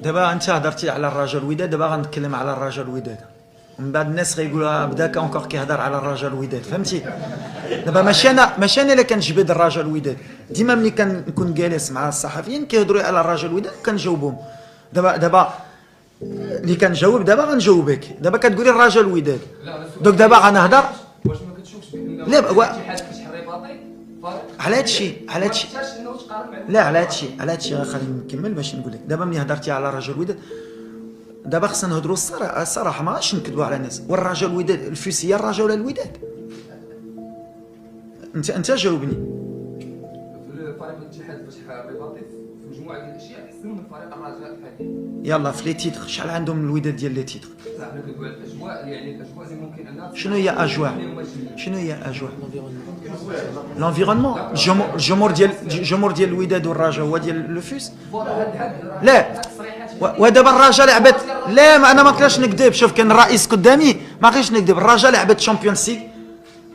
دابا انت هضرتي على الرجاء الوداد، دابا غنتكلم على الرجاء الوداد، ومن بعد الناس غيقولوا بداك اونكور كيهضر على الرجاء الوداد، فهمتي؟ دابا ماشي انا اللي كنجبد الرجاء الوداد، ديما ملي كنكون جالس مع الصحفيين كيهضروا على الرجاء الوداد كنجاوبهم. دابا اللي كنجاوب دابا غنجاوبك، دابا كتقولي الرجاء الوداد، دوك دابا غنهضر. واش ما كتشوفش بان لا الاتحاد الفتح الرباطي على هادشي لا على هادشي خليني نكمل باش نقول لك. دابا ملي هضرتي على الرجاء الوداد، دابا خصنا نهضروا الصراحه، ما غاش نكذبوا على الناس. والرجاء الوداد الفوس هي الرجاء ولا الوداد؟ انت جاوبني. فريق الاتحاد الفتح الرباطي في مجموعه ديال الاشياء احسن من فريق الرجاء الحالي. يلا في لي تيتر شحال عندهم الوداد ديال لي تيتر؟ حنا كندويو على الاجواء، يعني الاجواء زي ممكن انها شنو هي اجواء لونفيرونمون. الجمهور ديال الوداد والرجاء هو ديال لو فوس. لا ودابا الرجاء لعبت، لا ما انا ما نقدرش نكذب. شوف كان الرئيس قدامي ما نقدرش نكذب. الرجاء لعبت تشامبيونز ليغ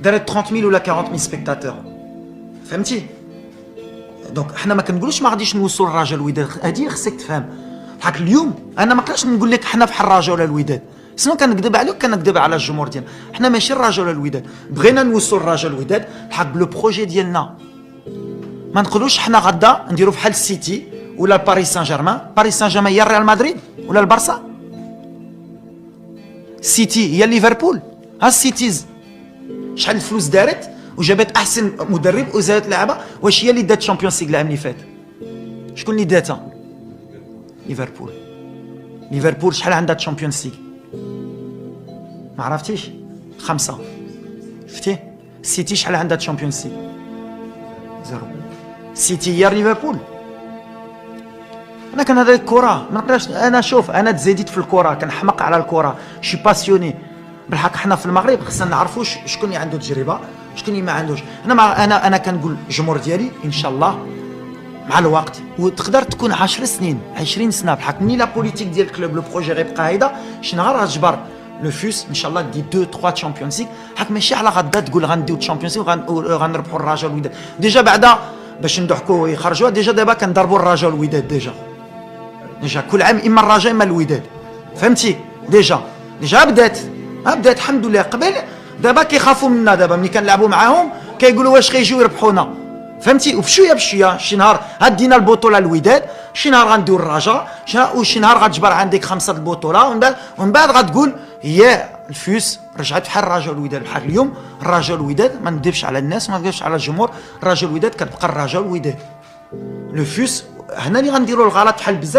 دارت 30000 ولا 40000 سبيكتاتور، فهمتي؟ دونك حنا ما كنقولوش ما غاديش نوصلوا للرجاء الوداد، هذه خصك تفهم. بحال اليوم انا ما نقدرش نقول لك حنا بحال الرجاء ولا الوداد، سنو كنكذب عليك، كنكذب على الجمهور ديالنا. حنا ماشي الرجاء ولا الوداد، بغينا نوصلوا للرجاء الوداد بحال لو بروجي ديالنا. ما نقولوش حنا غدا نديروا بحال السيتي ولا باريس سان جيرمان. باريس سان جيرمان هي الريال مدريد ولا البارسا؟ السيتي هي ليفربول؟ ها السيتيز شحال الفلوس دارت وجابت احسن مدرب وزادت لعبه. واش هي اللي دات الشامبيونز ليغ العام اللي فات؟ شكون اللي داتها؟ ليفربول شحال عندها الشامبيونز ليغ؟ ما عرفتيش؟ 5. شفتي؟ السيتي شحال عندها الشامبيونز ليغ؟ 0. السيتي هي ليفربول. انا كنهضر لك الكره، ما نقدرش انا. شوف انا تزيدت في الكره، كنحمق على الكره، شي باسيوني بالحق. حنا في المغرب خصنا نعرفوا شكون اللي عنده تجربه، شكون اللي ما عندوش. انا كنقول الجمهور ديالي ان شاء الله مع الوقت، وتقدر تكون 10 سنين 20 سنه بالحق ملي لا بوليتيك ديال الكلوب لو بروجي غيبقى هيدا، شي نهار غتجبر لو فوس ان شاء الله دي 2 3 تشامبيونز ليغ. حق ماشي على غدا تقول غنديو تشامبيونز ليغ غنربحوا الرجاء والوداد. ديجا بعدا باش نضحكوا ويخرجوها، ديجا دابا كنضربوا الرجاء والوداد. ديجا كل عام اما الرجاء اما الوداد، فهمتي؟ ديجا بدات الحمد لله. قبل دابا كيخافوا منا، دابا ملي كنلعبوا معاهم كيقولوا واش غيجيو يربحونا، فهمتي؟ وبشويه شي نهار هدينا البطوله الوداد، شي نهار غنديو الرجاء، وشي نهار غتجبر عندك 5 البطوله، ومن بعد غتقول هي الفوس رجعت بحال الرجاء والوداد. بحال اليوم الرجاء والوداد، ما نكذبش على الناس، ما نكذبش على الجمهور، الرجاء والوداد كتبقى الرجاء والوداد. لو فوس هنا اللي غنديروا الغلط بحال بزاف.